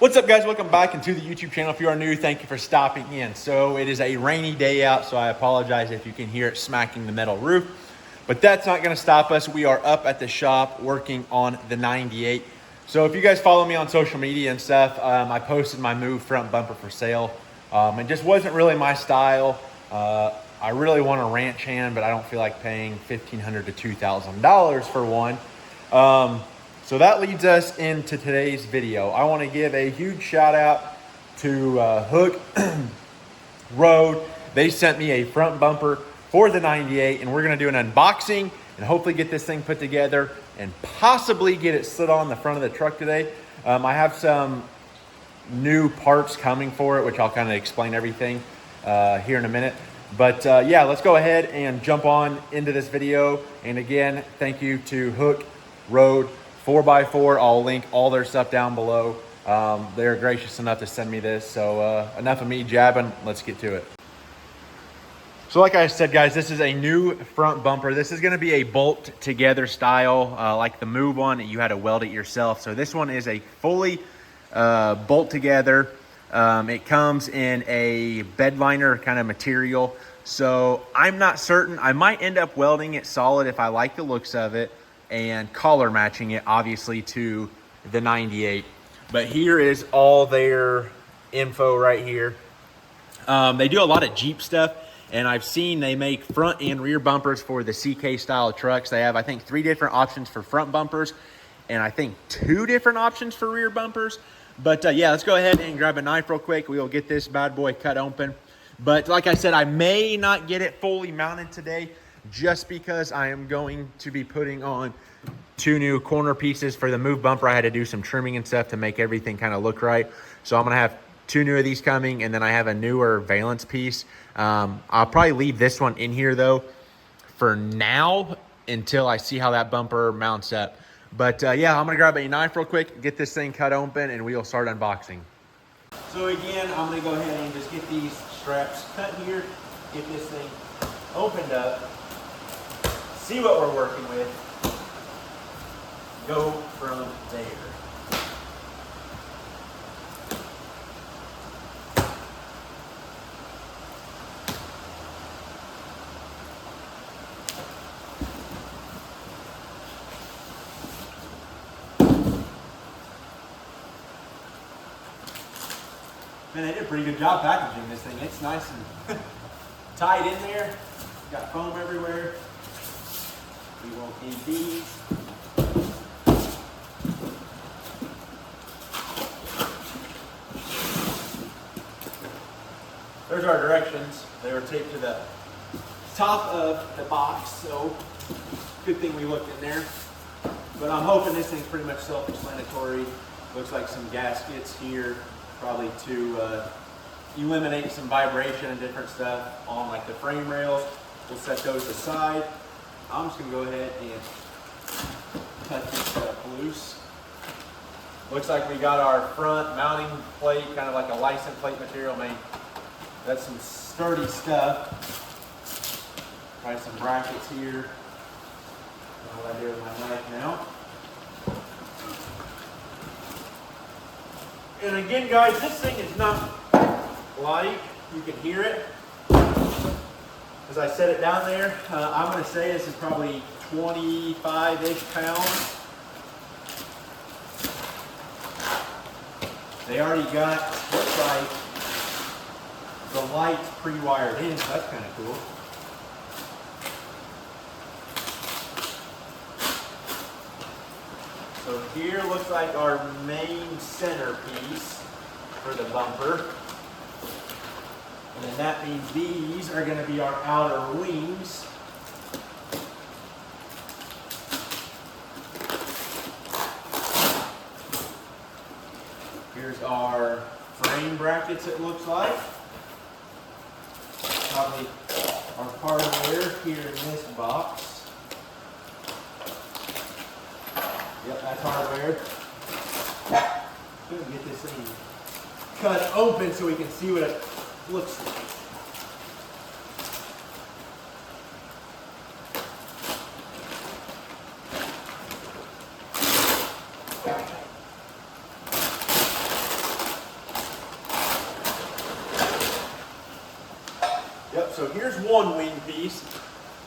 What's up, guys? Welcome back into the YouTube channel. If you are new, thank you for stopping in. So it is a rainy day out, so I apologize if you can hear it smacking the metal roof, but that's not going to stop us. We are up at the shop working on the 98. So if you guys follow me on social media and stuff, I posted my move front bumper for sale. It just wasn't really my style. I really want a ranch hand, but I don't feel like paying $1,500 to $2,000 for one. So that leads us into today's video. I want to give a huge shout out to Hooke Road. They sent me a front bumper for the 98, and we're going to do an unboxing and hopefully get this thing put together and possibly get it slid on the front of the truck today. I have some new parts coming for it, which I'll kind of explain everything here in a minute. But yeah, let's go ahead and jump on into this video. And again, thank you to Hooke Road 4x4. I'll link all their stuff down below. They're gracious enough to send me this. So enough of me jabbing, let's get to it. So like I said, guys, this is a new front bumper. This is gonna be a bolt together style, like the Move one, you had to weld it yourself. So this one is a fully bolt together. It comes in a bed liner kind of material. So I'm not certain. I might end up welding it solid if I like the looks of it and collar matching it obviously to the 98. But here is all their info right here. They do a lot of Jeep stuff, and I've seen they make front and rear bumpers for the CK style trucks. They have, I think, 3 different options for front bumpers and I think 2 different options for rear bumpers. But yeah, let's go ahead and grab a knife real quick. We will get this bad boy cut open. But like I said, I may not get it fully mounted today just because I am going to be putting on 2 new corner pieces for the Move bumper. I had to do some trimming and stuff to make everything kind of look right. So I'm going to have 2 new of these coming, and then I have a newer valence piece. I'll probably leave this one in here though for now until I see how that bumper mounts up. But yeah, I'm gonna grab a knife real quick, get this thing cut open, and we'll start unboxing. So again, I'm gonna go ahead and just get these straps cut here, get this thing opened up, see what we're working with, go from there. Man, they did a pretty good job packaging this thing. It's nice and tight in there. Got foam everywhere. We won't need these. There's our directions. They were taped to the top of the box, so good thing we looked in there. But I'm hoping this thing's pretty much self-explanatory. Looks like some gaskets here, probably to eliminate some vibration and different stuff on like the frame rails. We'll set those aside. I'm just gonna go ahead and cut this stuff loose. Looks like we got our front mounting plate, kind of like a license plate material made. That's some sturdy stuff. Try some brackets here. What I do with my knife now. And again, guys, this thing is not light. You can hear it. As I set it down there, I'm going to say this is probably 25-ish pounds. They already got, looks like, the lights pre-wired in, so that's kind of cool. So here looks like our main centerpiece for the bumper. And then that means these are going to be our outer wings. Here's our frame brackets, it looks like. Probably our hardware here in this box. Yep, that's hardware. Gonna get this thing cut open so we can see what it looks like. up. So here's one wing piece.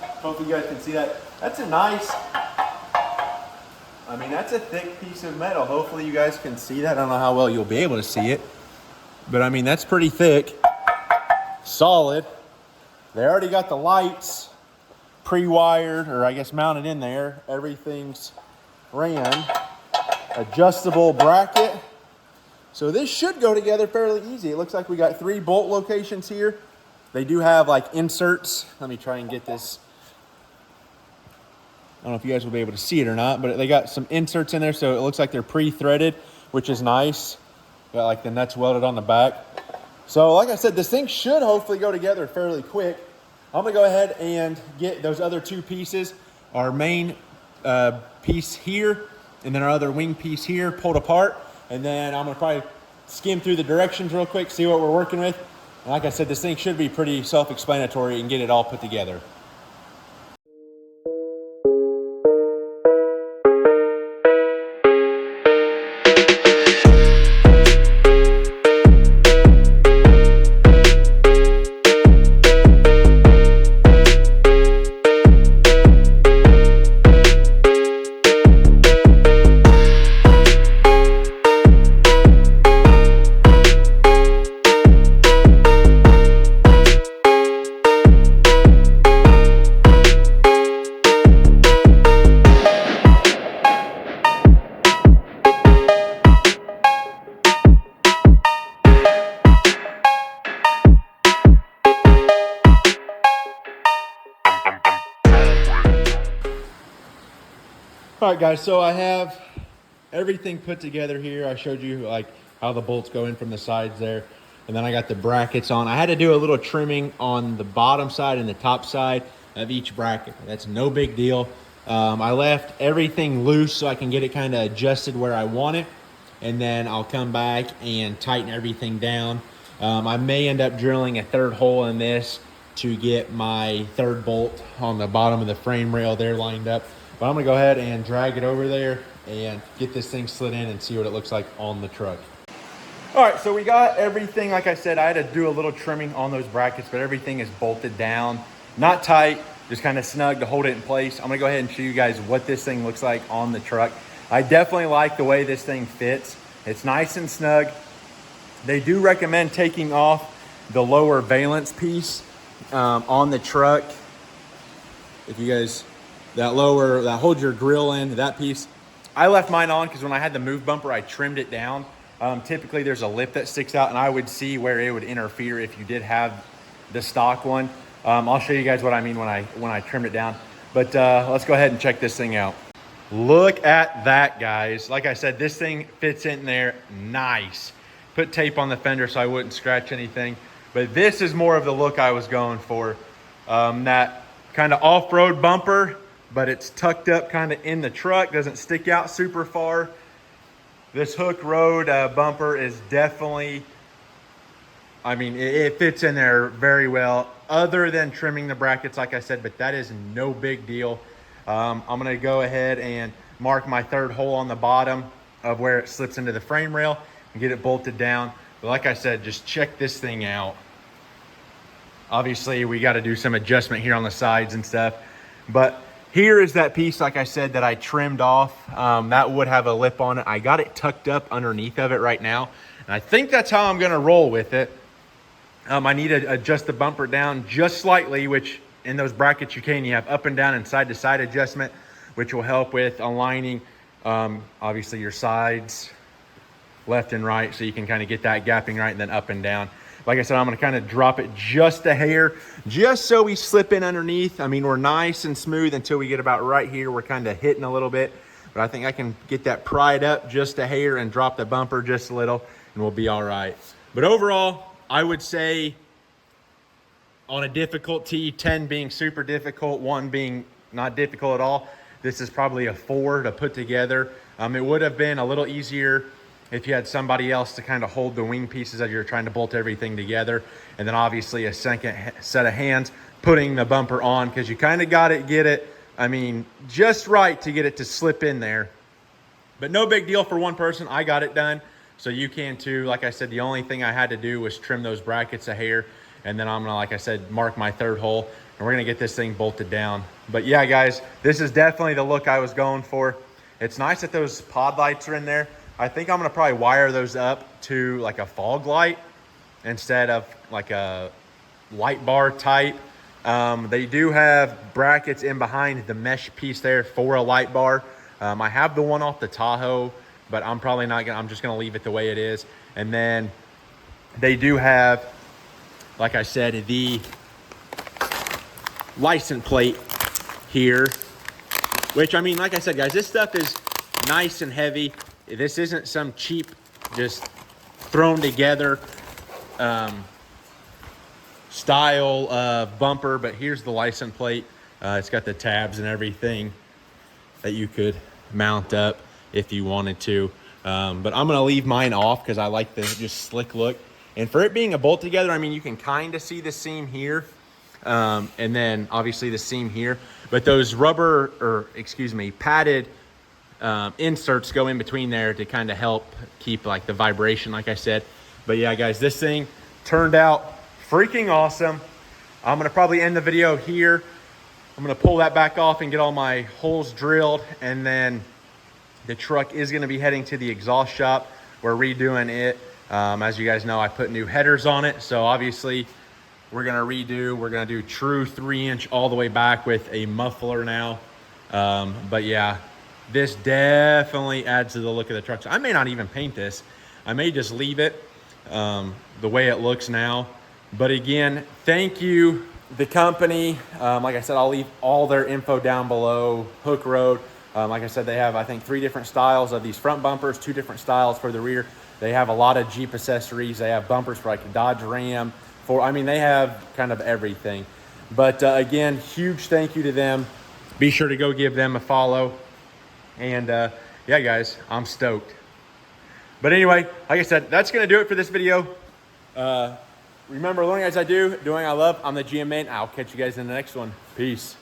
Hopefully you guys can see that. That's a nice, I mean, that's a thick piece of metal. Hopefully you guys can see that. I don't know how well you'll be able to see it, but I mean, that's pretty thick, solid. They already got the lights pre-wired, or I guess mounted in there. Everything's ran. Adjustable bracket. So this should go together fairly easy. It looks like we got 3 bolt locations here. They do have like inserts. Let me try and get this. I don't know if you guys will be able to see it or not, but they got some inserts in there, so it looks like they're pre-threaded, which is nice. Got like the nuts welded on the back. So like I said, this thing should hopefully go together fairly quick. I'm gonna go ahead and get those other 2 pieces, our main piece here, and then our other wing piece here pulled apart. And then I'm gonna probably skim through the directions real quick, see what we're working with. And like I said, this thing should be pretty self-explanatory and get it all put together. All right, guys, so I have everything put together here. I showed you like how the bolts go in from the sides there. And then I got the brackets on. I had to do a little trimming on the bottom side and the top side of each bracket. That's no big deal. I left everything loose so I can get it kind of adjusted where I want it. And then I'll come back and tighten everything down. I may end up drilling a 3rd hole in this to get my 3rd bolt on the bottom of the frame rail there lined up. But I'm gonna go ahead and drag it over there and get this thing slid in and see what it looks like on the truck. All right, so we got everything. Like I said, I had to do a little trimming on those brackets, but everything is bolted down. Not tight, just kind of snug to hold it in place. I'm gonna go ahead and show you guys what this thing looks like on the truck. I definitely like the way this thing fits. It's nice and snug. They do recommend taking off the lower valence piece on the truck. If you guys, that holds your grill in, that piece. I left mine on because when I had the move bumper, I trimmed it down. Typically there's a lip that sticks out and I would see where it would interfere if you did have the stock one. I'll show you guys what I mean when I trimmed it down. But let's go ahead and check this thing out. Look at that, guys. Like I said, this thing fits in there nice. Put tape on the fender so I wouldn't scratch anything. But this is more of the look I was going for. That kind of off-road bumper, but it's tucked up kind of in the truck, doesn't stick out super far. This Hooke Road bumper is definitely, I mean, it fits in there very well, other than trimming the brackets, like I said, but that is no big deal. I'm gonna go ahead and mark my 3rd hole on the bottom of where it slips into the frame rail and get it bolted down. But like I said, just check this thing out. Obviously, we got to do some adjustment here on the sides and stuff, but here is that piece, like I said, that I trimmed off. That would have a lip on it. I got it tucked up underneath of it right now, and I think that's how I'm gonna roll with it. I need to adjust the bumper down just slightly, which in those brackets you have up and down and side to side adjustment, which will help with aligning obviously your sides left and right, so you can kind of get that gapping right, and then up and down. Like I said, I'm gonna kind of drop it just a hair, just so we slip in underneath. I mean, we're nice and smooth until we get about right here. We're kind of hitting a little bit, but I think I can get that pried up just a hair and drop the bumper just a little, and we'll be all right. But overall, I would say on a difficulty, 10 being super difficult, 1 being not difficult at all, this is probably a 4 to put together. It would have been a little easier if you had somebody else to kind of hold the wing pieces as you're trying to bolt everything together. And then obviously a second set of hands putting the bumper on, because you kind of got to get it, I mean, just right to get it to slip in there. But no big deal for one person. I got it done, so you can too. Like I said, the only thing I had to do was trim those brackets a hair, And then I'm gonna, like I said, mark my third hole, and we're gonna get this thing bolted down. But yeah, guys, this is definitely the look I was going for. It's nice that those pod lights are in there. I think I'm gonna probably wire those up to like a fog light instead of like a light bar type. They do have brackets in behind the mesh piece there for a light bar. I have the one off the Tahoe, but I'm probably not gonna, I'm just gonna leave it the way it is. And then they do have, like I said, the license plate here, which, I mean, like I said, guys, this stuff is nice and heavy. This isn't some cheap, just thrown together style bumper, but here's the license plate. It's got the tabs and everything that you could mount up if you wanted to. But I'm gonna leave mine off because I like the just slick look. And for it being a bolt together, I mean, you can kind of see the seam here. And then obviously the seam here, but those rubber, or excuse me, padded inserts go in between there to kind of help keep like the vibration, like I said. But yeah, guys, this thing turned out freaking awesome. I'm gonna probably end the video here. I'm gonna pull that back off and get all my holes drilled, and then the truck is gonna be heading to the exhaust shop. We're redoing it. As you guys know, I put new headers on it, so obviously we're gonna redo. We're gonna do true 3-inch all the way back with a muffler now. But yeah, this definitely adds to the look of the truck. So I may not even paint this. I may just leave it the way it looks now. But again, thank you, the company. Like I said, I'll leave all their info down below. Hooke Road. Like I said, they have, I think, 3 different styles of these front bumpers, 2 different styles for the rear. They have a lot of Jeep accessories. They have bumpers for like a Dodge Ram. I mean, they have kind of everything. But again, huge thank you to them. Be sure to go give them a follow. And yeah, guys, I'm stoked. But anyway, like I said, that's gonna do it for this video. Remember, learning as I do, doing I love. I'm the GM man. I'll catch you guys in the next one. Peace.